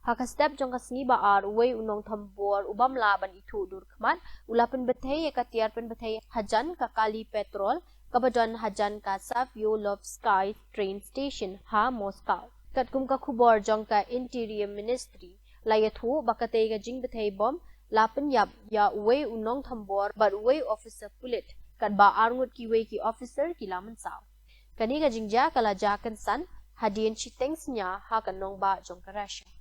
Haka step jong kasngi ba wei Nongthombor ubam laban itu dur kman ulapan bethay katiar pen bethay hajan kakali petrol kabadan hajan ka Savyolovsky train station ha Moscow. Katkum ka khubor jong ka Interior Ministry layathu bakatay ka jing bethay bom lapan yap ya wei Nongthombor but wei officer Pulit kat ba arngut ki wei ki officer ki laman saw. Kani ka jingja kala jakan san hadian chiteng nya ha kanong ba jong ka Russia.